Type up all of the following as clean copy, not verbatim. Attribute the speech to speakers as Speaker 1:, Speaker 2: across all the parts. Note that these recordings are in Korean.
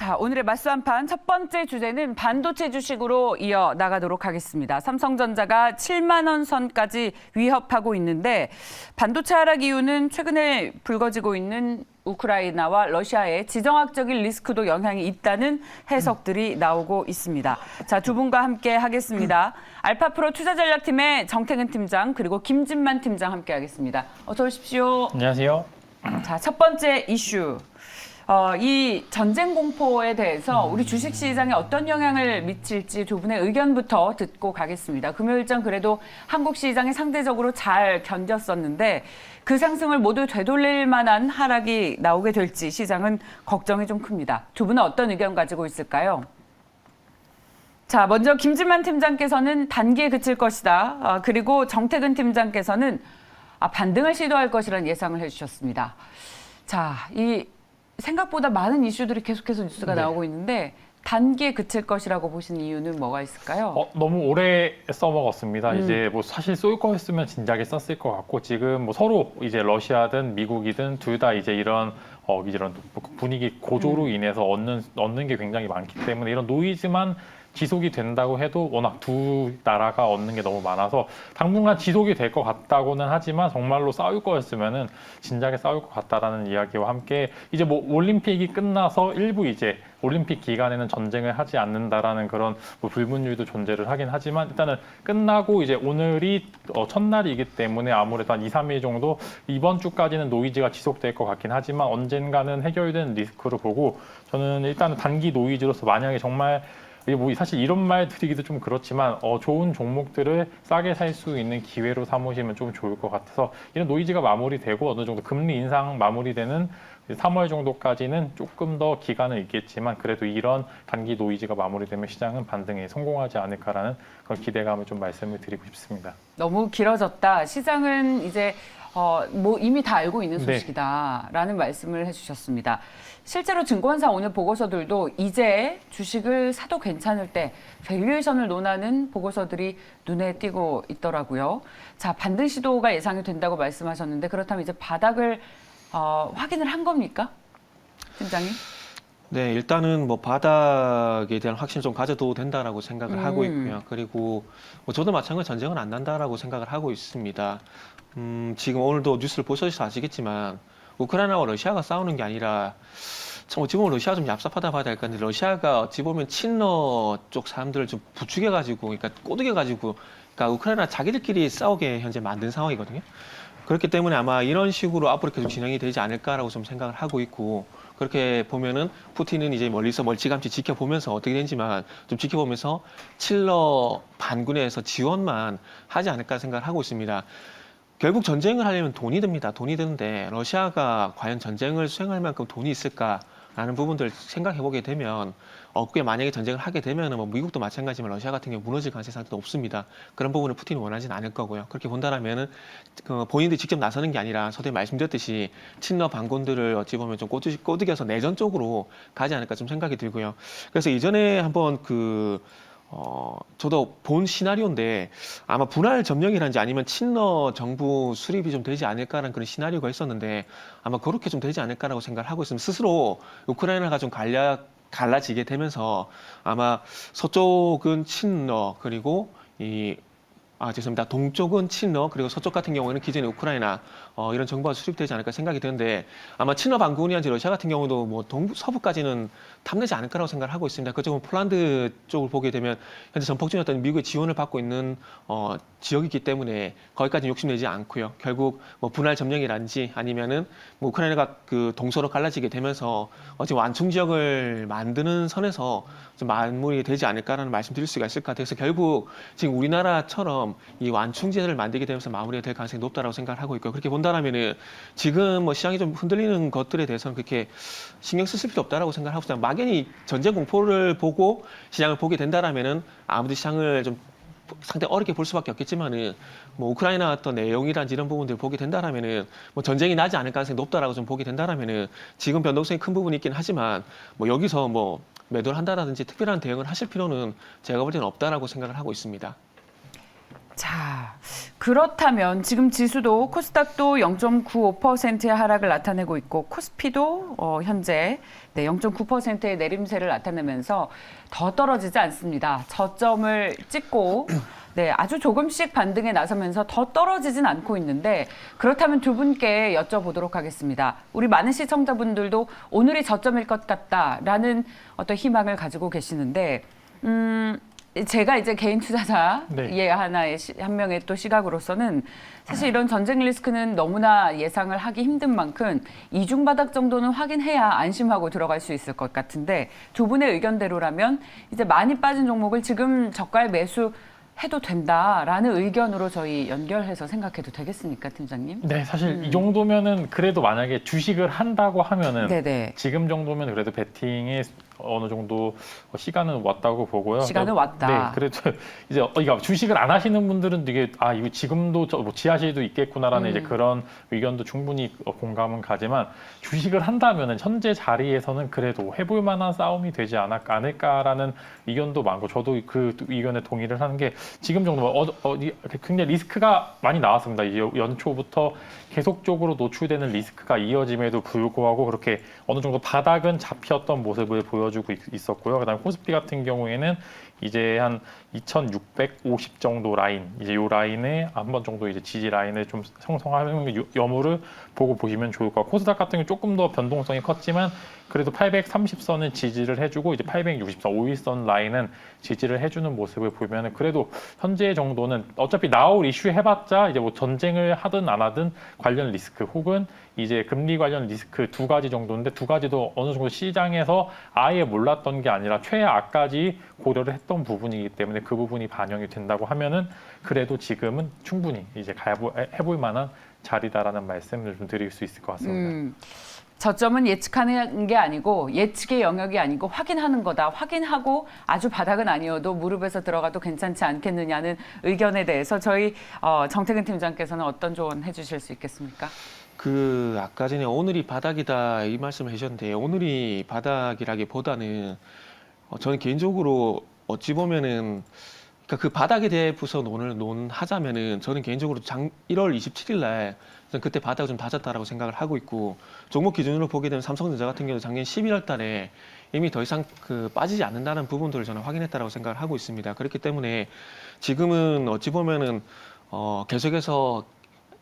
Speaker 1: 자, 오늘의 맞수 한판 첫 번째 주제는 반도체 주식으로 이어 나가도록 하겠습니다. 삼성전자가 7만 원 선까지 위협하고 있는데 반도체 하락 이유는 최근에 불거지고 있는 우크라이나와 러시아의 지정학적인 리스크도 영향이 있다는 해석들이 나오고 있습니다. 자, 두 분과 함께 하겠습니다. 알파프로 투자전략팀의 정태근 팀장 그리고 김진만 팀장 함께 하겠습니다. 어서 오십시오.
Speaker 2: 안녕하세요.
Speaker 1: 자, 첫 번째 이슈. 이 전쟁 공포에 대해서 우리 주식시장에 어떤 영향을 미칠지 두 분의 의견부터 듣고 가겠습니다. 금요일장 그래도 한국 시장이 상대적으로 잘 견뎠었는데 그 상승을 모두 되돌릴 만한 하락이 나오게 될지 시장은 걱정이 좀 큽니다. 두 분은 어떤 의견 가지고 있을까요? 자, 먼저 김진만 팀장께서는 단기에 그칠 것이다. 그리고 정태근 팀장께서는 반등을 시도할 것이라는 예상을 해주셨습니다. 자, 이 생각보다 많은 이슈들이 계속해서 뉴스가 나오고 있는데 단기에 그칠 것이라고 보시는 이유는 뭐가 있을까요?
Speaker 2: 너무 오래 써먹었습니다. 이제 뭐 사실 쏠 거였으면 진작에 썼을 것 같고 지금 뭐 서로 이제 러시아든 미국이든 둘 다 이제 이런 분위기 고조로 인해서 얻는 게 굉장히 많기 때문에 이런 노이즈만 지속이 된다고 해도 워낙 두 나라가 얻는 게 너무 많아서 당분간 지속이 될 것 같다고는 하지만 정말로 싸울 거였으면은 진작에 싸울 것 같다라는 이야기와 함께 이제 뭐 올림픽이 끝나서 일부 이제 올림픽 기간에는 전쟁을 하지 않는다라는 그런 뭐 불문율도 존재를 하긴 하지만 일단은 끝나고 이제 오늘이 첫날이기 때문에 아무래도 한 2, 3일 정도 이번 주까지는 노이즈가 지속될 것 같긴 하지만 언젠가는 해결된 리스크로 보고 저는 일단은 단기 노이즈로서 만약에 정말 뭐 사실 이런 말 드리기도 좀 그렇지만 좋은 종목들을 싸게 살 수 있는 기회로 삼으시면 좀 좋을 것 같아서 이런 노이즈가 마무리되고 어느 정도 금리 인상 마무리되는 3월 정도까지는 조금 더 기간은 있겠지만 그래도 이런 단기 노이즈가 마무리되면 시장은 반등에 성공하지 않을까라는 그런 기대감을 좀 말씀을 드리고 싶습니다.
Speaker 1: 너무 길어졌다. 시장은 이제 뭐 이미 다 알고 있는 소식이다라는 말씀을 해주셨습니다. 실제로 증권사 오늘 보고서들도 이제 주식을 사도 괜찮을 때 밸류에이션을 논하는 보고서들이 눈에 띄고 있더라고요. 자, 반등 시도가 예상이 된다고 말씀하셨는데 그렇다면 이제 바닥을 확인을 한 겁니까? 팀장님?
Speaker 3: 네, 일단은 뭐 바닥에 대한 확신을 좀 가져도 된다라고 생각을 하고 있고요. 그리고 뭐 저도 마찬가지로 전쟁은 안 난다라고 생각을 하고 있습니다. 지금 오늘도 뉴스를 보셔서 아시겠지만 우크라이나와 러시아가 싸우는 게 아니라 참 어찌 보면 러시아가 좀 얍삽하다 봐야 될까 하는데 러시아가 어찌 보면 친러 쪽 사람들을 좀 부추겨가지고 그러니까 꼬드겨가지고 그러니까 우크라이나 자기들끼리 싸우게 현재 만든 상황이거든요. 그렇기 때문에 아마 이런 식으로 앞으로 계속 진행이 되지 않을까라고 좀 생각을 하고 있고 그렇게 보면은 푸틴은 이제 멀리서 멀찌감치 지켜보면서 어떻게 되는지만 좀 지켜보면서 칠러 반군에서 지원만 하지 않을까 생각을 하고 있습니다. 결국 전쟁을 하려면 돈이 듭니다. 돈이 드는데 러시아가 과연 전쟁을 수행할 만큼 돈이 있을까라는 부분들 생각해 보게 되면 꽤 만약에 전쟁을 하게 되면 뭐 미국도 마찬가지지만 러시아 같은 경우 무너질 가능성이 상당히 없습니다. 그런 부분을 푸틴이 원하지는 않을 거고요. 그렇게 본다라면은 본인들이 직접 나서는 게 아니라 서두에 말씀드렸듯이 친러 반군들을 어찌 보면 좀 꼬드겨서 내전 쪽으로 가지 않을까 좀 생각이 들고요. 그래서 이전에 한번 저도 본 시나리오인데 아마 분할 점령이라든지 아니면 친러 정부 수립이 좀 되지 않을까라는 그런 시나리오가 있었는데 아마 그렇게 좀 되지 않을까라고 생각을 하고 있습니다. 스스로 우크라이나가 좀 갈라지게 되면서 아마 서쪽은 친러 그리고 죄송합니다. 동쪽은 친러 그리고 서쪽 같은 경우에는 기존의 우크라이나 이런 정부가 수립되지 않을까 생각이 드는데 아마 친러 반군이란지 러시아 같은 경우도 뭐 서부까지는 탐내지 않을 거라고 생각을 하고 있습니다. 그쪽은 폴란드 쪽을 보게 되면 현재 전폭 중이었던 미국의 지원을 받고 있는 지역이기 때문에 거기까지 욕심내지 않고요. 결국 뭐 분할 점령이란지 아니면은 뭐 우크라이나가 그 동서로 갈라지게 되면서 어찌 완충 지역을 만드는 선에서 좀 마무리 되지 않을까라는 말씀드릴 수가 있을 것 같아요. 그래서 결국 지금 우리나라처럼 이 완충지대를 만들게 되면서 마무리가 될 가능성이 높다라고 생각을 하고 있고요. 그렇게 본다면은 지금 뭐 시장이 좀 흔들리는 것들에 대해서는 그렇게 신경 쓰실 필요 없다라고 생각을 하고 있습니다. 막연히 전쟁 공포를 보고 시장을 보게 된다라면은 아무도 시장을 좀 상당히 어렵게 볼 수밖에 없겠지만은 뭐 우크라이나 어떤 내용이란지 이런 부분들을 보게 된다라면은 뭐 전쟁이 나지 않을 가능성이 높다라고 좀 보게 된다라면은 지금 변동성이 큰 부분이 있긴 하지만 뭐 여기서 뭐 매도를 한다라든지 특별한 대응을 하실 필요는 제가 볼 때는 없다라고 생각을 하고 있습니다.
Speaker 1: 자, 그렇다면 지금 지수도 코스닥도 0.95%의 하락을 나타내고 있고 코스피도 현재 0.9%의 내림세를 나타내면서 더 떨어지지 않습니다. 저점을 찍고 아주 조금씩 반등에 나서면서 더 떨어지진 않고 있는데 그렇다면 두 분께 여쭤보도록 하겠습니다. 우리 많은 시청자분들도 오늘이 저점일 것 같다라는 어떤 희망을 가지고 계시는데 제가 이제 개인 투자자의 한 명의 또 시각으로서는 사실 이런 전쟁 리스크는 너무나 예상을 하기 힘든 만큼 이중 바닥 정도는 확인해야 안심하고 들어갈 수 있을 것 같은데 두 분의 의견대로라면 이제 많이 빠진 종목을 지금 저가에 매수해도 된다라는 의견으로 저희 연결해서 생각해도 되겠습니까, 팀장님?
Speaker 2: 네, 사실 이 정도면은 그래도 만약에 주식을 한다고 하면은
Speaker 1: 네네.
Speaker 2: 지금 정도면 그래도 베팅에 어느 정도 시간은 왔다고 보고요.
Speaker 1: 시간은 왔다.
Speaker 2: 네, 그래도 이제 이거 주식을 안 하시는 분들은 되게 이거 지금도 뭐 지하실도 있겠구나라는 이제 그런 의견도 충분히 공감은 가지만 주식을 한다면은 현재 자리에서는 그래도 해볼 만한 싸움이 되지 않을까라는 의견도 많고 저도 그 의견에 동의를 하는 게 지금 정도면 굉장히 리스크가 많이 나왔습니다. 이제 연초부터 계속적으로 노출되는 리스크가 이어짐에도 불구하고 그렇게 어느 정도 바닥은 잡혔던 모습을 보여주고 있었고요. 그다음에 코스피 같은 경우에는 이제 한 2,650 정도 라인, 이제 요 라인에 한 번 정도 이제 지지 라인을 좀 형성하는 여부를 보고 보시면 좋을 것 같고 코스닥 같은 경우 조금 더 변동성이 컸지만 그래도 830선은 지지를 해주고 이제 864 5일선 라인은 지지를 해주는 모습을 보면은 그래도 현재 정도는 어차피 나올 이슈 해봤자 이제 뭐 전쟁을 하든 안 하든 관련 리스크 혹은 이제 금리 관련 리스크 두 가지 정도인데 두 가지도 어느 정도 시장에서 아예 몰랐던 게 아니라 최악까지 고려를 했던 부분이기 때문에 그 부분이 반영이 된다고 하면은 그래도 지금은 충분히 이제 해볼 만한 자리다라는 말씀을 좀 드릴 수 있을 것 같습니다.
Speaker 1: 저점은 예측하는 게 아니고 예측의 영역이 아니고 확인하는 거다. 확인하고 아주 바닥은 아니어도 무릎에서 들어가도 괜찮지 않겠느냐는 의견에 대해서 저희 정태근 팀장께서는 어떤 조언 해주실 수 있겠습니까?
Speaker 3: 아까 전에 오늘이 바닥이다 이 말씀을 해주셨는데 오늘이 바닥이라기보다는 저는 개인적으로 어찌 보면은 그러니까 그 바닥에 대해서 논하자면은 저는 개인적으로 1월 27일 날 저는 그때 바닥을 좀 다졌다라고 생각을 하고 있고 종목 기준으로 보게 되면 삼성전자 같은 경우 작년 11월 달에 이미 더 이상 빠지지 않는다는 부분들을 저는 확인했다라고 생각을 하고 있습니다. 그렇기 때문에 지금은 어찌 보면은 계속해서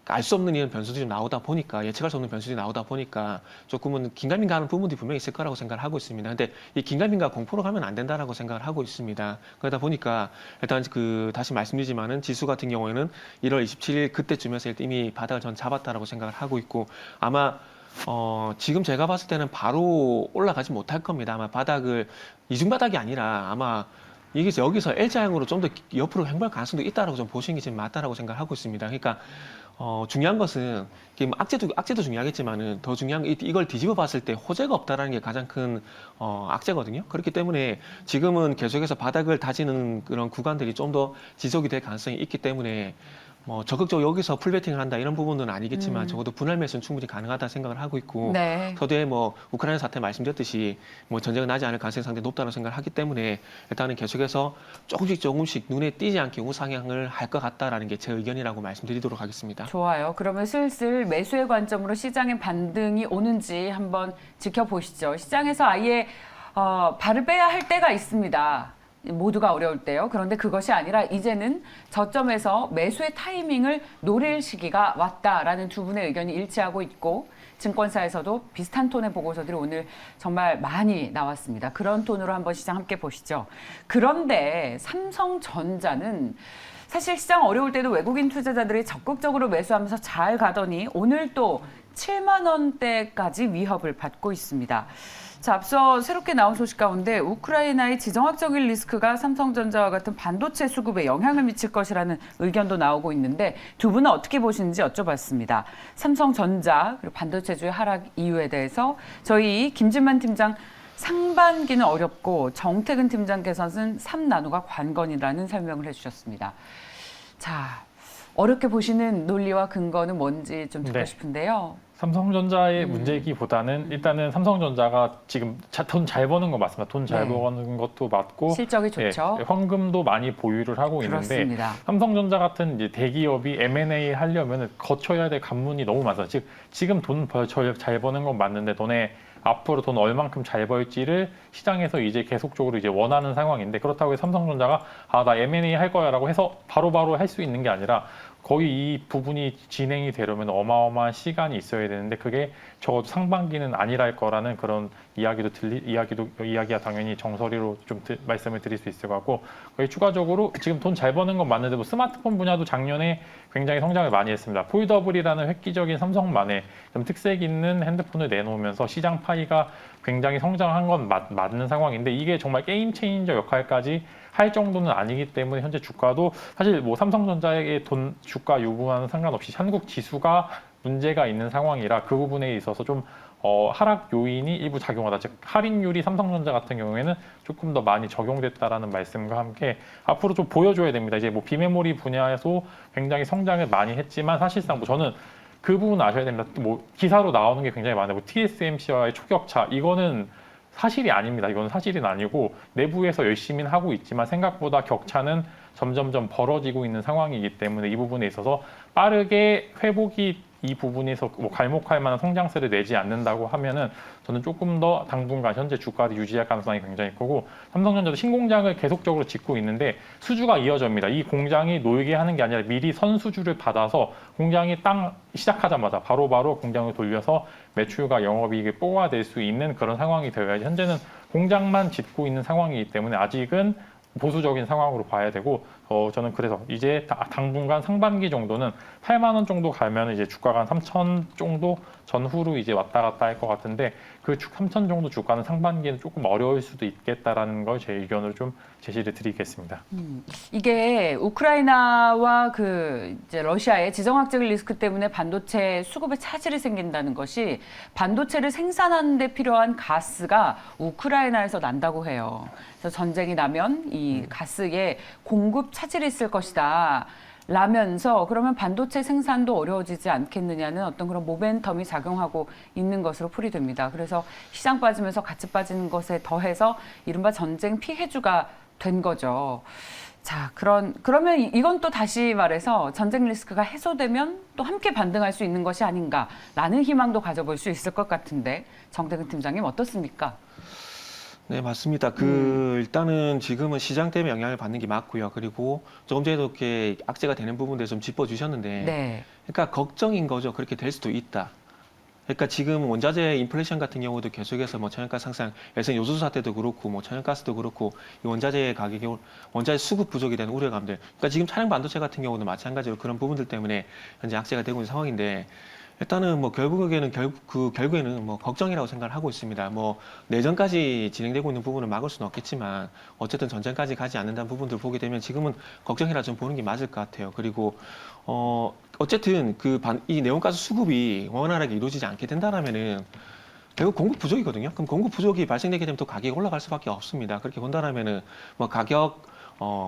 Speaker 3: 알 수 없는 이런 변수들이 나오다 보니까 예측할 수 없는 변수들이 나오다 보니까 조금은 긴가민가 하는 부분들이 분명히 있을 거라고 생각을 하고 있습니다. 근데 이 긴가민가 공포로 가면 안 된다라고 생각을 하고 있습니다. 그러다 보니까 일단 다시 말씀드리지만은 지수 같은 경우에는 1월 27일 그때쯤에서 이미 바닥을 전 잡았다라고 생각을 하고 있고 아마 지금 제가 봤을 때는 바로 올라가지 못할 겁니다. 아마 이중바닥이 아니라 아마 여기서 L자형으로 좀 더 옆으로 횡보할 가능성도 있다라고 좀 보시는 게 지금 맞다라고 생각을 하고 있습니다. 그러니까 중요한 것은 악재도 중요하겠지만은 더 중요한 게 이걸 뒤집어 봤을 때 호재가 없다라는 게 가장 큰 악재거든요. 그렇기 때문에 지금은 계속해서 바닥을 다지는 그런 구간들이 좀 더 지속이 될 가능성이 있기 때문에 적극적으로 여기서 풀베팅을 한다 이런 부분은 아니겠지만 적어도 분할 매수는 충분히 가능하다 생각을 하고 있고 서두에 우크라이나 사태 말씀드렸듯이 전쟁은 나지 않을 가능성이 상당히 높다고 생각을 하기 때문에 일단은 계속해서 조금씩 눈에 띄지 않게 우상향을 할 것 같다라는 게 제 의견이라고 말씀드리도록 하겠습니다.
Speaker 1: 좋아요. 그러면 슬슬 매수의 관점으로 시장의 반등이 오는지 한번 지켜보시죠. 시장에서 아예 발을 빼야 할 때가 있습니다. 모두가 어려울 때요. 그런데 그것이 아니라 이제는 저점에서 매수의 타이밍을 노릴 시기가 왔다라는 두 분의 의견이 일치하고 있고 증권사에서도 비슷한 톤의 보고서들이 오늘 정말 많이 나왔습니다. 그런 톤으로 한번 시장 함께 보시죠. 그런데 삼성전자는 사실 시장 어려울 때도 외국인 투자자들이 적극적으로 매수하면서 잘 가더니 오늘 또 7만 원대까지 위협을 받고 있습니다. 자, 앞서 새롭게 나온 소식 가운데 우크라이나의 지정학적인 리스크가 삼성전자와 같은 반도체 수급에 영향을 미칠 것이라는 의견도 나오고 있는데 두 분은 어떻게 보시는지 여쭤봤습니다. 삼성전자 그리고 반도체주의 하락 이유에 대해서 저희 김진만 팀장 상반기는 어렵고 정태근 팀장께서는 3나노가 관건이라는 설명을 해주셨습니다. 자, 어렵게 보시는 논리와 근거는 뭔지 좀 듣고 싶은데요.
Speaker 2: 삼성전자의 문제이기보다는 일단은 삼성전자가 지금 돈 잘 버는 거 맞습니다. 돈 잘
Speaker 1: 네.
Speaker 2: 버는 것도 맞고
Speaker 1: 실적이 좋죠.
Speaker 2: 예, 현금도 많이 보유를 하고 있는데
Speaker 1: 그렇습니다.
Speaker 2: 삼성전자 같은 이제 대기업이 M&A 하려면 거쳐야 될 관문이 너무 많아요. 즉 지금 잘 버는 건 맞는데 앞으로 돈 얼만큼 잘 벌지를 시장에서 이제 계속적으로 이제 원하는 상황인데 그렇다고 해서 삼성전자가 나 M&A 할 거야라고 해서 바로바로 할 수 있는 게 아니라 거의 이 부분이 진행이 되려면 어마어마한 시간이 있어야 되는데 그게 적어도 상반기는 아니랄 거라는 그런 이야기가 당연히 정설이로 좀 말씀을 드릴 수 있을 것 같고 거의 추가적으로 지금 돈 잘 버는 건 맞는데 뭐 스마트폰 분야도 작년에 굉장히 성장을 많이 했습니다. 폴더블이라는 획기적인 삼성만의 좀 특색 있는 핸드폰을 내놓으면서 시장 파이가 굉장히 성장한 건 맞는 상황인데 이게 정말 게임 체인저 역할까지 할 정도는 아니기 때문에 현재 주가도 사실 뭐 삼성전자의 주가 유무와는 상관없이 한국 지수가 문제가 있는 상황이라 그 부분에 있어서 좀 하락 요인이 일부 작용하다. 즉 할인율이 삼성전자 같은 경우에는 조금 더 많이 적용됐다라는 말씀과 함께 앞으로 좀 보여줘야 됩니다. 이제 뭐 비메모리 분야에서 굉장히 성장을 많이 했지만 사실상 뭐 저는 그 부분 아셔야 됩니다. 뭐 기사로 나오는 게 굉장히 많아요. 뭐 TSMC와의 초격차 이거는 사실이 아닙니다. 이건 사실은 아니고 내부에서 열심히 하고 있지만 생각보다 격차는 점점점 벌어지고 있는 상황이기 때문에 이 부분에 있어서 빠르게 회복이 이 부분에서 뭐 갈목할 만한 성장세를 내지 않는다고 하면은 저는 조금 더 당분간 현재 주가를 유지할 가능성이 굉장히 크고 삼성전자도 신공장을 계속적으로 짓고 있는데 수주가 이어집니다. 이 공장이 놀게 하는 게 아니라 미리 선수주를 받아서 공장이 딱 시작하자마자 바로바로 공장을 돌려서 매출과 영업이익을 뽑아낼 수 있는 그런 상황이 되어야지 현재는 공장만 짓고 있는 상황이기 때문에 아직은 보수적인 상황으로 봐야 되고 저는 그래서 이제 당분간 상반기 정도는 8만 원 정도 가면 이제 주가가 한 3천 정도 전후로 이제 왔다 갔다 할 것 같은데 그 3천 정도 주가는 상반기에는 조금 어려울 수도 있겠다라는 걸 제 의견으로 좀 제시를 드리겠습니다.
Speaker 1: 이게 우크라이나와 이제 러시아의 지정학적 리스크 때문에 반도체 수급에 차질이 생긴다는 것이 반도체를 생산하는 데 필요한 가스가 우크라이나에서 난다고 해요. 그래서 전쟁이 나면 이 가스에 공급 차질이 있을 것이다. 라면서 그러면 반도체 생산도 어려워지지 않겠느냐는 어떤 그런 모멘텀이 작용하고 있는 것으로 풀이됩니다. 그래서 시장 빠지면서 같이 빠지는 것에 더해서 이른바 전쟁 피해주가 된 거죠. 자, 그러면 이건 또 다시 말해서 전쟁 리스크가 해소되면 또 함께 반등할 수 있는 것이 아닌가라는 희망도 가져볼 수 있을 것 같은데 정대근 팀장님 어떻습니까?
Speaker 3: 네, 맞습니다. 일단은 지금은 시장 때문에 영향을 받는 게 맞고요. 그리고 조금 전에도 이렇게 악재가 되는 부분들 좀 짚어주셨는데,
Speaker 1: 네.
Speaker 3: 그러니까 걱정인 거죠. 그렇게 될 수도 있다. 그러니까 지금 원자재 인플레이션 같은 경우도 계속해서 뭐 천연가스 상승, 예전 요소수 사태도 그렇고, 뭐 천연가스도 그렇고, 이 원자재 가격이 원자재 수급 부족에 대한 우려감들. 그러니까 지금 차량 반도체 같은 경우도 마찬가지로 그런 부분들 때문에 현재 악재가 되고 있는 상황인데. 일단은 뭐 결국에는 뭐 걱정이라고 생각을 하고 있습니다. 뭐 내전까지 진행되고 있는 부분을 막을 수는 없겠지만 어쨌든 전쟁까지 가지 않는다는 부분들을 보게 되면 지금은 걱정이라 좀 보는 게 맞을 것 같아요. 그리고 어쨌든 이 내원가스 수급이 원활하게 이루어지지 않게 된다라면은 결국 공급 부족이거든요. 그럼 공급 부족이 발생되게 되면 또 가격이 올라갈 수밖에 없습니다. 그렇게 본다라면은 뭐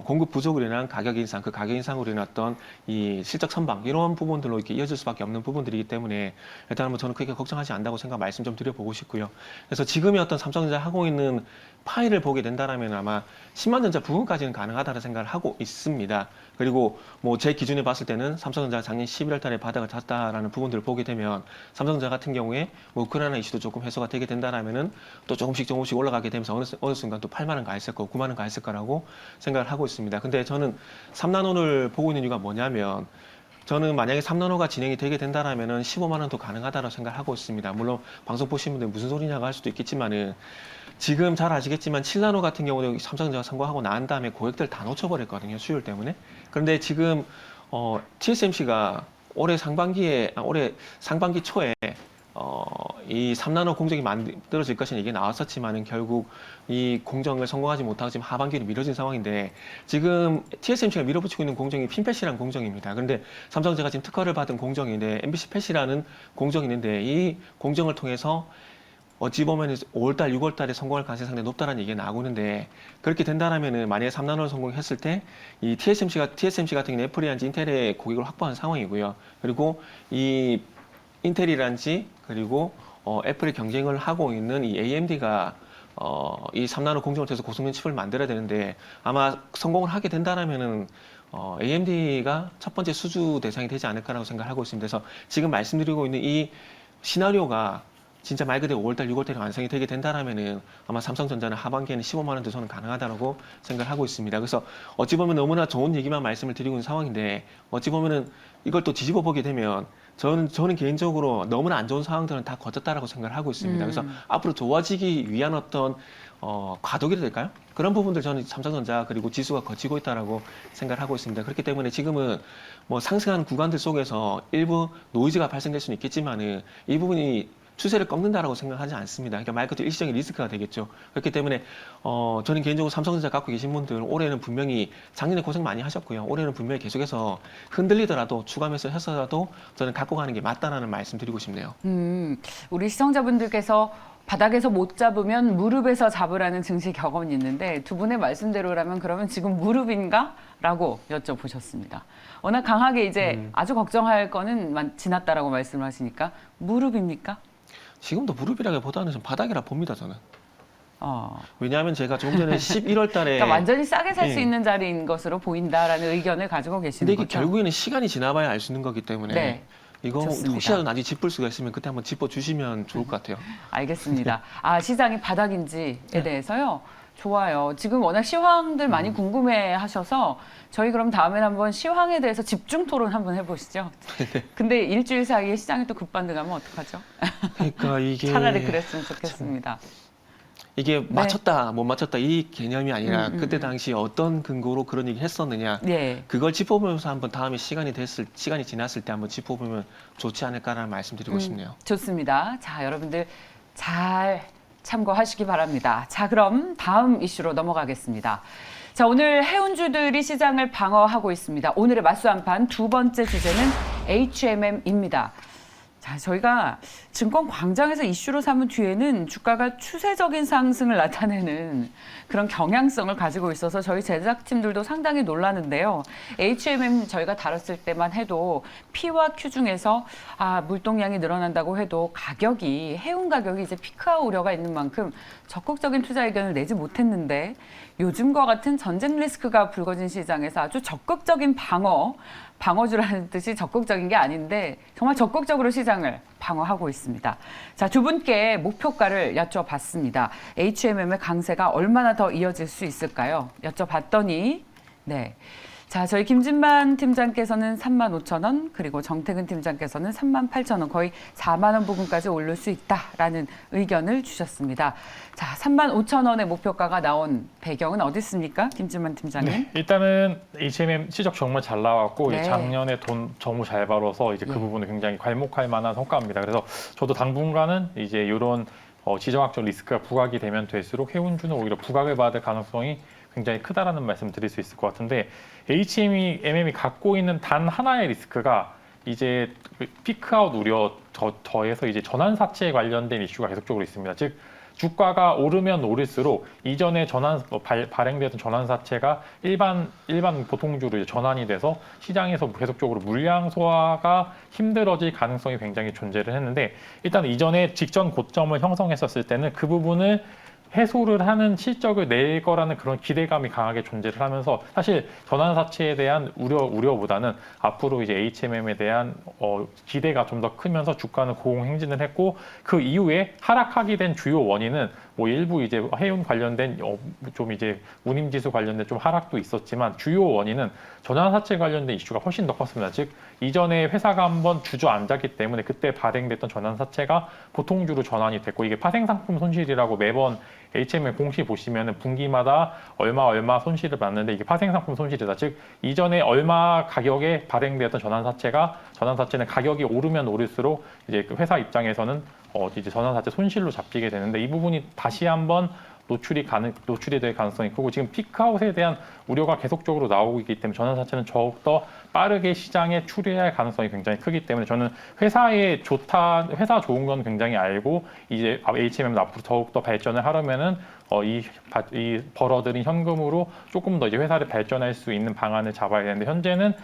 Speaker 3: 공급 부족으로 인한 가격 인상, 그 가격 인상으로 인한 어떤 이 실적 선방 이런 부분들로 이렇게 이어질 수밖에 없는 부분들이기 때문에 일단 뭐 저는 그렇게 걱정하지 않다고 말씀 좀 드려보고 싶고요. 그래서 지금의 어떤 삼성전자 하고 있는 파일을 보게 된다라면 아마 10만 전자 부분까지는 가능하다는 생각을 하고 있습니다. 그리고 뭐 제 기준에 봤을 때는 삼성전자가 작년 11월 달에 바닥을 탔다라는 부분들을 보게 되면 삼성전자 같은 경우에 뭐 우크라이나 이슈도 조금 해소가 되게 된다라면은 또 조금씩 올라가게 되면서 어느 순간 또 8만 원 가 있을 거고 9만 원 가 있을 거라고 생각을 하고 있습니다. 근데 저는 3나노를 보고 있는 이유가 뭐냐면 저는 만약에 3나노가 진행이 되게 된다라면은 15만 원도 가능하다고 생각하고 있습니다. 물론 방송 보신 분들 무슨 소리냐고 할 수도 있겠지만은 지금 잘 아시겠지만 7나노 같은 경우도 삼성전자가 선거하고 난 다음에 고객들 다 놓쳐버렸거든요. 수율 때문에. 그런데 지금 TSMC가 올해 상반기 초에 이 3나노 공정이 만들어질 것이라는 얘기가 나왔었지만은 결국 이 공정을 성공하지 못하고 지금 하반기로 미뤄진 상황인데 지금 TSMC가 밀어붙이고 있는 공정이 핀펫이라는 공정입니다. 그런데 삼성전자가 지금 특허를 받은 공정인데 MBC 펫이라는 공정이 있는데 이 공정을 통해서 어찌 보면 5월달, 6월달에 성공할 가능성이 상당히 높다는 얘기가 나오고 있는데 그렇게 된다면은 만약에 3나노를 성공했을 때 이 TSMC 같은 경우는 애플이란지 인텔의 고객을 확보한 상황이고요. 그리고 이 인텔이란지 그리고 애플이 경쟁을 하고 있는 이 AMD가 이 3나노 공정을 통해서 고성능 칩을 만들어야 되는데 아마 성공을 하게 된다라면은 AMD가 첫 번째 수주 대상이 되지 않을까라고 생각하고 있습니다. 그래서 지금 말씀드리고 있는 이 시나리오가 진짜 말 그대로 5월달, 6월달에 완성이 되게 된다라면은 아마 삼성전자는 하반기에는 15만 원 더 저는 가능하다고 생각하고 있습니다. 그래서 어찌 보면 너무나 좋은 얘기만 말씀을 드리고 있는 상황인데 어찌 보면은 이걸 또 뒤집어 보게 되면 저는 개인적으로 너무나 안 좋은 상황들은 다 거쳤다라고 생각을 하고 있습니다. 그래서 앞으로 좋아지기 위한 어떤 과도기라 될까요? 그런 부분들 저는 삼성전자 그리고 지수가 거치고 있다라고 생각을 하고 있습니다. 그렇기 때문에 지금은 뭐 상승하는 구간들 속에서 일부 노이즈가 발생될 수는 있겠지만은 이 부분이 추세를 꺾는다라고 생각하지 않습니다. 그러니까 말 그대로 일시적인 리스크가 되겠죠. 그렇기 때문에 저는 개인적으로 삼성전자 갖고 계신 분들 올해는 분명히 작년에 고생 많이 하셨고요. 올해는 분명히 계속해서 흔들리더라도 추가 매수해서라도 저는 갖고 가는 게 맞다라는 말씀 드리고 싶네요.
Speaker 1: 우리 시청자분들께서 바닥에서 못 잡으면 무릎에서 잡으라는 증시 격언이 있는데 두 분의 말씀대로라면 그러면 지금 무릎인가? 라고 여쭤보셨습니다. 워낙 강하게 이제 아주 걱정할 거는 지났다라고 말씀을 하시니까 무릎입니까?
Speaker 3: 지금도 무릎이라기보다는 좀 바닥이라 봅니다, 저는.
Speaker 1: 어.
Speaker 3: 왜냐하면 제가 조금 전에 11월 달에
Speaker 1: 그러니까 완전히 싸게 살 수
Speaker 3: 네.
Speaker 1: 있는 자리인 것으로 보인다라는 의견을 가지고
Speaker 3: 근데
Speaker 1: 계시는
Speaker 3: 이게
Speaker 1: 거죠.
Speaker 3: 결국에는 시간이 지나봐야 알 수 있는 거기 때문에
Speaker 1: 네.
Speaker 3: 이거
Speaker 1: 좋습니다.
Speaker 3: 혹시라도 나중에 짚을 수가 있으면 그때 한번 짚어주시면 좋을 것 같아요.
Speaker 1: 알겠습니다. 아, 시장이 바닥인지에
Speaker 3: 네.
Speaker 1: 대해서요. 좋아요. 지금 워낙 시황들 많이 궁금해 하셔서 저희 그럼 다음엔 한번 시황에 대해서 집중 토론 한번 해보시죠. 근데 일주일 사이에 시장이 또 급반등하면 어떡하죠?
Speaker 3: 그러니까 이게
Speaker 1: 차라리 그랬으면 좋겠습니다.
Speaker 3: 이게 맞췄다 못 맞췄다 이 개념이 아니라 그때
Speaker 1: 음.
Speaker 3: 당시 어떤 근거로 그런 얘기 했었느냐
Speaker 1: 네.
Speaker 3: 그걸 짚어보면서 한번 다음에 시간이 지났을 때 한번 짚어보면 좋지 않을까라는 말씀드리고 싶네요.
Speaker 1: 좋습니다. 자, 여러분들 잘 참고하시기 바랍니다. 자, 그럼 다음 이슈로 넘어가겠습니다. 자, 오늘 해운주들이 시장을 방어하고 있습니다. 오늘의 맞수 한판 두 번째 주제는 HMM입니다. 자, 저희가 증권 광장에서 이슈로 삼은 뒤에는 주가가 추세적인 상승을 나타내는 그런 경향성을 가지고 있어서 저희 제작팀들도 상당히 놀라는데요. HMM 저희가 다뤘을 때만 해도 P와 Q 중에서 물동량이 늘어난다고 해도 가격이 해운 가격이 이제 피크아웃 우려가 있는 만큼 적극적인 투자 의견을 내지 못했는데 요즘과 같은 전쟁 리스크가 불거진 시장에서 아주 적극적인 방어주라는 뜻이 적극적인 게 아닌데 정말 적극적으로 시장을 방어하고 있습니다. 자, 두 분께 목표가를 여쭤봤습니다. HMM의 강세가 얼마나 더 이어질 수 있을까요? 여쭤봤더니 네. 자, 저희 김진만 팀장께서는 35,000원, 그리고 정태근 팀장께서는 38,000원, 거의 4만 원 부근까지 오를 수 있다라는 의견을 주셨습니다. 자, 35,000원의 목표가가 나온 배경은 어디 있습니까, 김진만 팀장님?
Speaker 2: 네, 일단은 HMM 실적 정말 잘 나왔고
Speaker 1: 네.
Speaker 2: 작년에 돈 너무 잘 벌어서 이제 그
Speaker 1: 네.
Speaker 2: 부분을 굉장히 괄목할 만한 성과입니다. 그래서 저도 당분간은 이제 이런 지정학적 리스크가 부각이 되면 될수록 해운주는 오히려 부각을 받을 가능성이 굉장히 크다라는 말씀 드릴 수 있을 것 같은데 HMM이 갖고 있는 단 하나의 리스크가 이제 피크아웃 우려 더해서 이제 전환사채에 관련된 이슈가 계속적으로 있습니다. 즉 주가가 오르면 오를수록 이전에 발행되던 전환사채가 일반 보통주로 이제 전환이 돼서 시장에서 계속적으로 물량 소화가 힘들어질 가능성이 굉장히 존재를 했는데 일단 이전에 직전 고점을 형성했었을 때는 그 부분을 해소를 하는 실적을 낼 거라는 그런 기대감이 강하게 존재를 하면서 사실 전환사채에 대한 우려보다는 앞으로 이제 HMM에 대한 기대가 좀 더 크면서 주가는 고공행진을 했고 그 이후에 하락하게 된 주요 원인은 뭐 일부 이제 해운 관련된 좀 이제 운임지수 관련된 좀 하락도 있었지만 주요 원인은 전환사채 관련된 이슈가 훨씬 더 컸습니다. 즉 이전에 회사가 한번 주저앉았기 때문에 그때 발행됐던 전환사채가 보통주로 전환이 됐고 이게 파생상품 손실이라고 매번 HMM 공시 보시면은 분기마다 얼마 손실을 봤는데 이게 파생상품 손실이다. 즉 이전에 얼마 가격에 발행되었던 전환사채는 가격이 오르면 오를수록 이제 그 회사 입장에서는 이제 전환사채 손실로 잡히게 되는데 이 부분이 다시 한번 노출이 될 가능성이 크고 지금 피크아웃에 대한 우려가 계속적으로 나오고 있기 때문에 전환사채는 더욱더 빠르게 시장에 출회할 가능성이 굉장히 크기 때문에 저는 회사 좋은 건 굉장히 알고 이제 HMM 앞으로 더욱더 발전을 하려면은 이 벌어들인 현금으로 조금 더 이제 회사를 발전할 수 있는 방안을 잡아야 되는데 현재는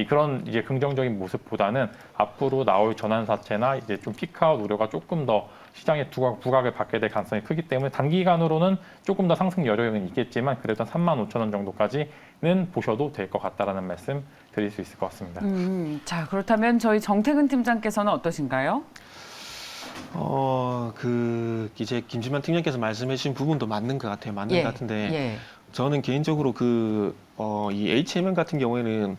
Speaker 2: 그런 이제 긍정적인 모습보다는 앞으로 나올 전환사채나 이제 좀 피크아웃 우려가 조금 더 시장에 부각을 받게 될 가능성이 크기 때문에 단기간으로는 조금 더 상승 여력은 있겠지만 그래도 한 35,000원 정도까지는 보셔도 될 것 같다라는 말씀 드릴 수 있을 것 같습니다.
Speaker 1: 자, 그렇다면 저희 정태근 팀장께서는 어떠신가요?
Speaker 3: 이제 김진만 팀장께서 말씀해 주신 부분도 맞는 것 같아요. 맞는
Speaker 1: 예,
Speaker 3: 것 같은데
Speaker 1: 예.
Speaker 3: 저는 개인적으로 이 HMM 같은 경우에는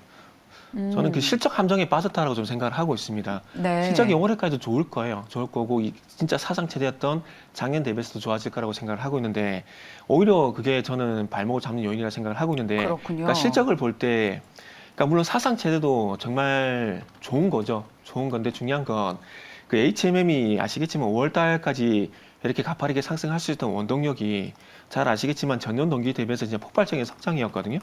Speaker 3: 저는 그 실적 함정에 빠졌다라고 좀 생각을 하고 있습니다.
Speaker 1: 네.
Speaker 3: 실적이 올해까지도 좋을 거예요. 좋을 거고 진짜 사상 최대였던 작년 대비해서도 좋아질 거라고 생각을 하고 있는데 오히려 그게 저는 발목을 잡는 요인이라 생각을 하고 있는데
Speaker 1: 그렇군요.
Speaker 3: 그러니까 실적을 볼 때 그러니까 물론 사상 최대도 정말 좋은 거죠. 좋은 건데 중요한 건 그 HMM이 아시겠지만 5월 달까지 이렇게 가파르게 상승할 수 있던 원동력이 잘 아시겠지만 전년 동기 대비해서 이제 폭발적인 성장이었거든요.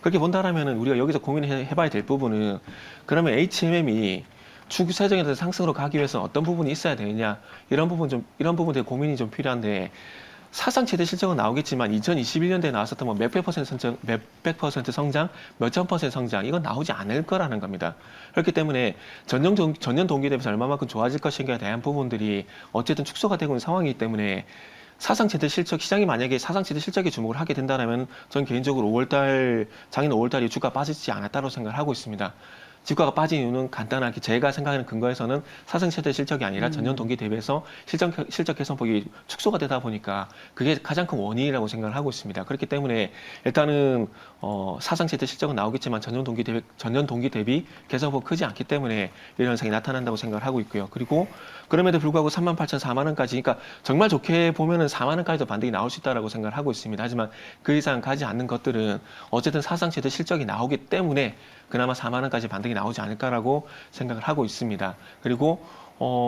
Speaker 3: 그렇게 본다라면은 우리가 여기서 고민해봐야 될 부분은 그러면 HMM이 추세적인 상승으로 가기 위해서 어떤 부분이 있어야 되느냐 이런 부분에 고민이 좀 필요한데 사상 최대 실적은 나오겠지만 2021년도에 나왔었던 뭐 몇백 퍼센트 성장, 몇천 퍼센트 성장 이건 나오지 않을 거라는 겁니다. 그렇기 때문에 전년 동기 대비해서 얼마만큼 좋아질 것인가에 대한 부분들이 어쨌든 축소가 되고 있는 상황이기 때문에 사상 최대 실적 시장이 만약에 사상 최대 실적에 주목을 하게 된다면 전 개인적으로 작년 5월달에 주가 빠지지 않았다고 생각을 하고 있습니다. 주가가 빠진 이유는 간단하게 제가 생각하는 근거에서는 사상 최대 실적이 아니라 전년 동기 대비해서 실적 개선폭이 축소가 되다 보니까 그게 가장 큰 원인이라고 생각을 하고 있습니다. 그렇기 때문에 일단은 사상 최대 실적은 나오겠지만 전년 동기 대비 개선폭 크지 않기 때문에 이런 현상이 나타난다고 생각을 하고 있고요. 그리고 그럼에도 불구하고 38,000, 4만 원까지 그러니까 정말 좋게 보면은 4만 원까지도 반등이 나올 수 있다라고 생각을 하고 있습니다. 하지만 그 이상 가지 않는 것들은 어쨌든 사상 최대 실적이 나오기 때문에 그나마 4만 원까지 반등이 나오지 않을까라고 생각을 하고 있습니다. 그리고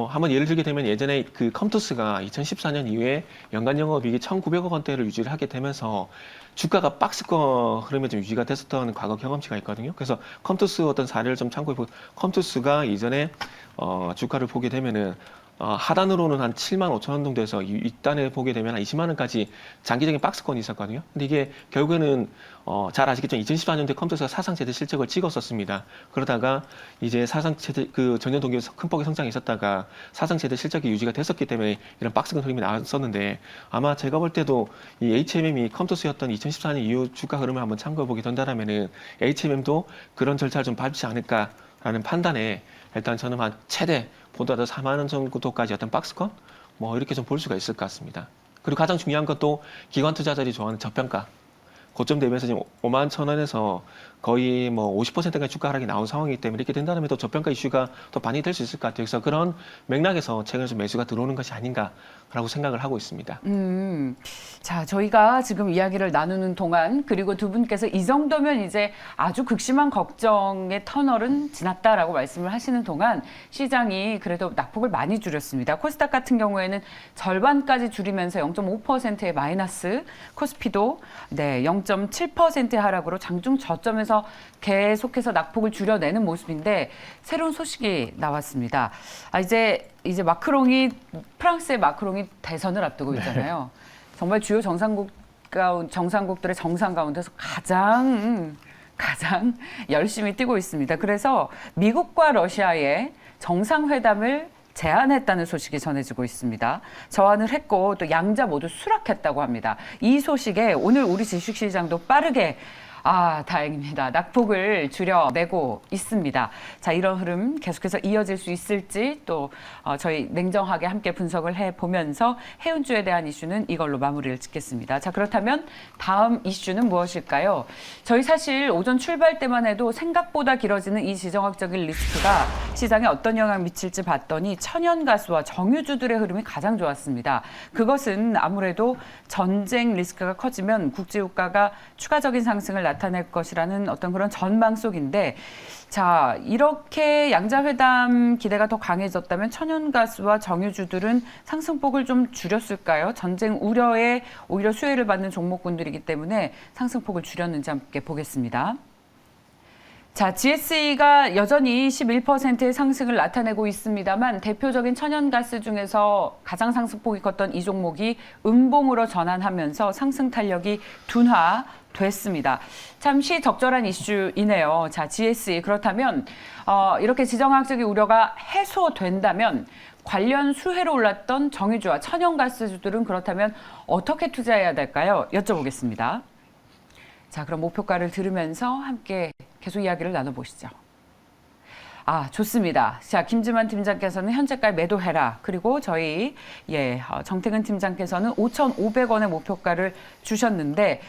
Speaker 3: 한번 예를 들게 되면 예전에 그 컴투스가 2014년 이후에 연간 영업이익이 1,900억 원대를 유지를 하게 되면서 주가가 박스권 흐름에 좀 유지가 됐었던 과거 경험치가 있거든요. 그래서 컴투스 어떤 사례를 좀 참고해 보면 컴투스가 이전에 주가를 보게 되면은 하단으로는 한 7만 5천 원 정도 해서 윗단에 보게 되면 한 20만 원까지 장기적인 박스권이 있었거든요. 근데 이게 결국에는 잘 아시겠지만 2014년도에 컴투스가 사상 최대 실적을 찍었었습니다. 그러다가 이제 사상 최대 그 전년 동기에서 큰 폭의 성장이 있었다가 사상 최대 실적이 유지가 됐었기 때문에 이런 박스권 흐름이 나왔었는데 아마 제가 볼 때도 이 HMM이 컴투스였던 2014년 이후 주가 흐름을 한번 참고해 보게 된다면은 HMM도 그런 절차를 좀 밟지 않을까라는 판단에 일단 저는 한 최대 보다도 4만 원 정도까지 어떤 박스권 뭐 이렇게 좀 볼 수가 있을 것 같습니다. 그리고 가장 중요한 것도 기관 투자자들이 좋아하는 저평가. 고점 대비해서 지금 5만 1,000원에서 거의 뭐 50%가 주가 하락이 나온 상황이기 때문에 이렇게 된다면 또 저평가 이슈가 더 반영이 될 수 있을 것 같아요. 그래서 그런 맥락에서 최근에 좀 매수가 들어오는 것이 아닌가라고 생각을 하고 있습니다.
Speaker 1: 자, 저희가 지금 이야기를 나누는 동안 그리고 두 분께서 이 정도면 이제 아주 극심한 걱정의 터널은 지났다라고 말씀을 하시는 동안 시장이 그래도 낙폭을 많이 줄였습니다. 코스닥 같은 경우에는 절반까지 줄이면서 0.5%의 마이너스, 코스피도 0.7%의 하락으로 장중 저점에서 계속해서 낙폭을 줄여내는 모습인데 새로운 소식이 나왔습니다. 이제 프랑스의 마크롱이 대선을 앞두고 있잖아요. 정말 주요 정상국들의 정상 가운데서 가장 열심히 뛰고 있습니다. 그래서 미국과 러시아의 정상회담을 제안했다는 소식이 전해지고 있습니다. 저안을 했고 또 양자 모두 수락했다고 합니다. 이 소식에 오늘 우리 주식시장도 빠르게 다행입니다. 낙폭을 줄여내고 있습니다. 자, 이런 흐름 계속해서 이어질 수 있을지 또 저희 냉정하게 함께 분석을 해보면서 해운주에 대한 이슈는 이걸로 마무리를 짓겠습니다. 자, 그렇다면 다음 이슈는 무엇일까요? 저희 사실 오전 출발 때만 해도 생각보다 길어지는 이 지정학적인 리스크가 시장에 어떤 영향을 미칠지 봤더니 천연가스와 정유주들의 흐름이 가장 좋았습니다. 그것은 아무래도 전쟁 리스크가 커지면 국제유가가 추가적인 상승을 나타낼 것이라는 어떤 그런 전망 속인데 자, 이렇게 양자회담 기대가 더 강해졌다면 천연가스와 정유주들은 상승폭을 좀 줄였을까요? 전쟁 우려에 오히려 수혜를 받는 종목군들이기 때문에 상승폭을 줄였는지 함께 보겠습니다. 자, GSE가 여전히 11%의 상승을 나타내고 있습니다만 대표적인 천연가스 중에서 가장 상승폭이 컸던 이 종목이 음봉으로 전환하면서 상승 탄력이 둔화됐습니다. 참 시적절한 이슈이네요. 자, GSE 그렇다면 이렇게 지정학적인 우려가 해소된다면 관련 수혜로 올랐던 정유주와 천연가스주들은 그렇다면 어떻게 투자해야 될까요? 여쭤보겠습니다. 자, 그럼 목표가를 들으면서 함께 계속 이야기를 나눠보시죠. 아, 좋습니다. 자, 김지만 팀장께서는 현재가 매도해라. 그리고 저희 정태근 팀장께서는 5,500원의 목표가를 주셨는데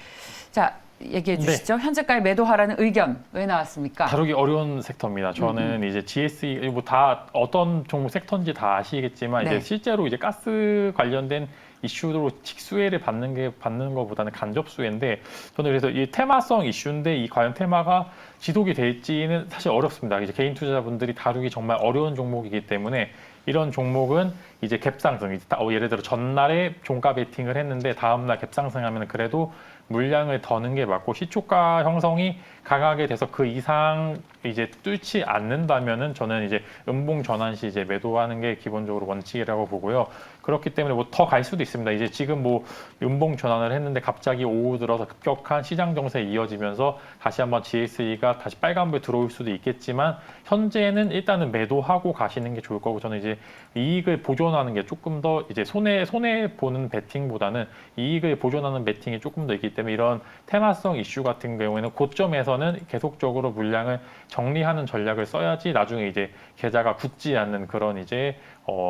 Speaker 1: 자, 얘기해 주시죠. 현재가 매도하라는 의견 왜 나왔습니까?
Speaker 2: 다루기 어려운 섹터입니다. 저는 이제 GSE 뭐 다 어떤 종목 섹터인지 다 아시겠지만
Speaker 1: 네.
Speaker 2: 이제 실제로 이제 가스 관련된 이슈로 직수혜를 받는 것보다는 간접 수혜인데 저는 그래서 이 테마성 이슈인데 이 과연 테마가 지속이 될지는 사실 어렵습니다. 이제 개인 투자자분들이 다루기 정말 어려운 종목이기 때문에 이런 종목은 이제 갭상승, 예를 들어 전날에 종가 베팅을 했는데 다음날 갭상승하면 그래도 물량을 더는 게 맞고 시초가 형성이 강하게 돼서 그 이상 이제 뚫지 않는다면은 저는 이제 음봉 전환 시 이제 매도하는 게 기본적으로 원칙이라고 보고요. 그렇기 때문에 뭐 더 갈 수도 있습니다. 이제 지금 뭐 음봉 전환을 했는데 갑자기 오후 들어서 급격한 시장 정세에 이어지면서 다시 한번 GSE가 다시 빨간불 들어올 수도 있겠지만 현재는 일단은 매도하고 가시는 게 좋을 거고 저는 이제 이익을 보존하는 게 조금 더 이제 손해 보는 베팅보다는 이익을 보존하는 베팅이 조금 더 있기 때문에 이런 테마성 이슈 같은 경우에는 고점에서는 계속적으로 물량을 정리하는 전략을 써야지 나중에 이제 계좌가 굳지 않는 그런 이제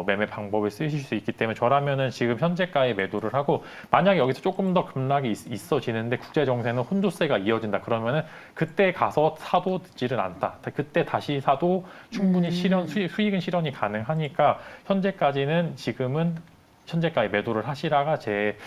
Speaker 2: 매매 방법을 쓰실 수 있기 때문에 저라면은 지금 현재가에 매도를 하고 만약에 여기서 조금 더 급락이 있어지는데 국제 정세는 혼조세가 이어진다 그러면은 그때 가서 사도 늦지는 않다. 그때 다시 사도 충분히 수익은 실현이 가능하니까 현재까지는 지금은 현재가에 매도를 하시라가 제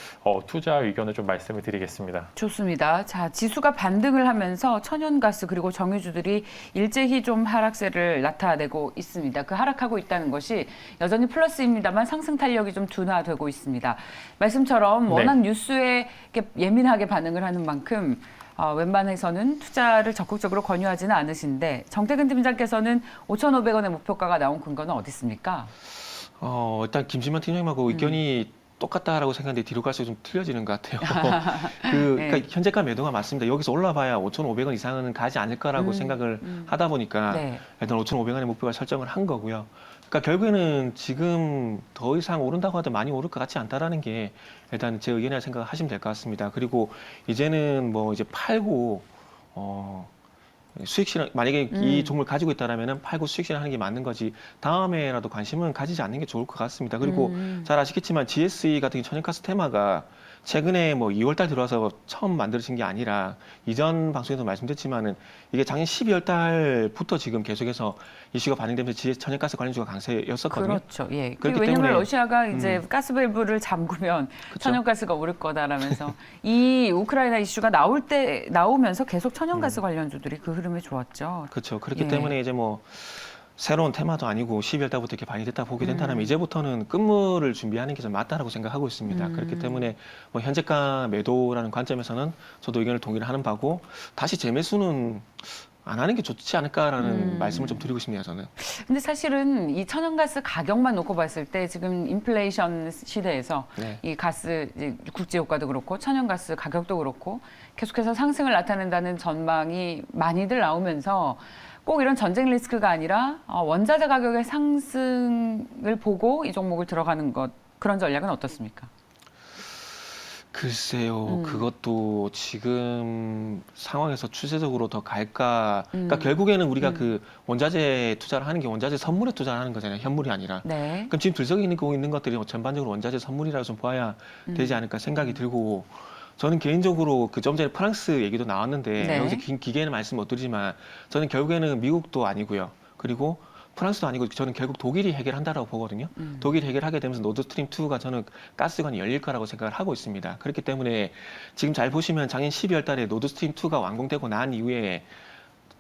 Speaker 2: 투자 의견을 좀 말씀을 드리겠습니다.
Speaker 1: 좋습니다. 자, 지수가 반등을 하면서 천연가스 그리고 정유주들이 일제히 좀 하락세를 나타내고 있습니다. 그 하락하고 있다는 것이 여전히 플러스입니다만 상승 탄력이 좀 둔화되고 있습니다. 말씀처럼 워낙 뉴스에 이렇게 예민하게 반응을 하는 만큼 웬만해서는 투자를 적극적으로 권유하지는 않으신데 정태근 팀장께서는 5,500원의 목표가가 나온 근거는 어디 있습니까?
Speaker 3: 일단 김진만 팀장님하고 의견이 똑같다라고 생각하는데 뒤로 갈수록 좀 틀려지는 것 같아요. 그러니까 현재가 매도가 맞습니다. 여기서 올라봐야 5,500원 이상은 가지 않을까라고 생각을 하다 보니까 일단 5,500원의 목표가 설정을 한 거고요. 그러니까 결국에는 지금 더 이상 오른다고 하도 많이 오를 것 같지 않다라는 게 일단 제 의견이라 생각하시면 될 것 같습니다. 그리고 이제는 뭐 이제 팔고 수익 실현 만약에 이 종목을 가지고 있다라면은 팔고 수익 실현하는 게 맞는 거지 다음에라도 관심은 가지지 않는 게 좋을 것 같습니다. 그리고 잘 아시겠지만 GSE 같은 천연가스 테마가 최근에 뭐 2월달 들어와서 처음 만들어진 게 아니라 이전 방송에도 말씀드렸지만은 이게 작년 12월 달부터 지금 계속해서 이슈가 반영되면서 천연가스 관련주가 강세였었거든요.
Speaker 1: 그렇죠. 예.
Speaker 3: 그렇기
Speaker 1: 왜냐하면
Speaker 3: 때문에
Speaker 1: 러시아가 이제 가스 밸브를 잠그면
Speaker 3: 그쵸.
Speaker 1: 천연가스가 오를 거다라면서 이 우크라이나 이슈가 나오면서 계속 천연가스 관련주들이 그 흐름에 좋았죠.
Speaker 3: 그렇죠. 그렇기
Speaker 1: 예.
Speaker 3: 때문에 이제 뭐 새로운 테마도 아니고 12월 달부터 이렇게 반영됐다 보게 된다면 이제부터는 끝물을 준비하는 게 좀 맞다라고 생각하고 있습니다. 그렇기 때문에 뭐 현재가 매도라는 관점에서는 저도 의견을 동의를 하는 바고 다시 재매수는 안 하는 게 좋지 않을까라는 말씀을 좀 드리고 싶네요, 저는.
Speaker 1: 근데 사실은 이 천연가스 가격만 놓고 봤을 때 지금 인플레이션 시대에서 이 가스 이제 국제 효과도 그렇고 천연가스 가격도 그렇고 계속해서 상승을 나타낸다는 전망이 많이들 나오면서 꼭 이런 전쟁 리스크가 아니라 원자재 가격의 상승을 보고 이 종목을 들어가는 것 그런 전략은 어떻습니까?
Speaker 3: 글쎄요, 그것도 지금 상황에서 추세적으로 더 갈까? 그러니까 결국에는 우리가 그 원자재 투자를 하는 게 원자재 선물에 투자를 하는 거잖아요, 현물이 아니라.
Speaker 1: 네.
Speaker 3: 그럼 지금 들썩이 있는 것들이 전반적으로 원자재 선물이라고 좀 봐야 되지 않을까 생각이 들고. 저는 개인적으로 그 좀 전에 프랑스 얘기도 나왔는데 여기서 기계는 말씀 못 드리지만 저는 결국에는 미국도 아니고요. 그리고 프랑스도 아니고 저는 결국 독일이 해결한다라고 보거든요. 독일이 해결하게 되면서 노드스트림 2가 저는 가스관이 열릴 거라고 생각을 하고 있습니다. 그렇기 때문에 지금 잘 보시면 작년 12월 달에 노드스트림 2가 완공되고 난 이후에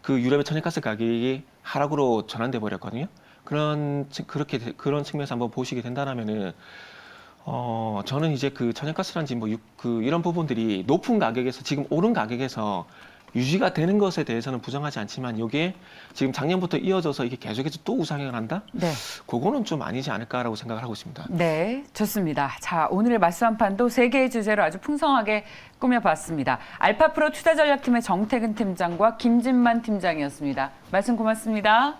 Speaker 3: 그 유럽의 천연가스 가격이 하락으로 전환돼 버렸거든요. 그런 측면에서 한번 보시게 된다면은 저는 이제 그 천연가스라든지 이런 부분들이 높은 가격에서 지금 오른 가격에서 유지가 되는 것에 대해서는 부정하지 않지만 이게 지금 작년부터 이어져서 이게 계속해서 또 우상향을 한다?
Speaker 1: 네.
Speaker 3: 그거는 좀 아니지 않을까라고 생각을 하고 있습니다.
Speaker 1: 네, 좋습니다. 자, 오늘의 맞수 한판도 세 개의 주제로 아주 풍성하게 꾸며봤습니다. 알파프로 투자전략팀의 정태근 팀장과 김진만 팀장이었습니다. 말씀 고맙습니다.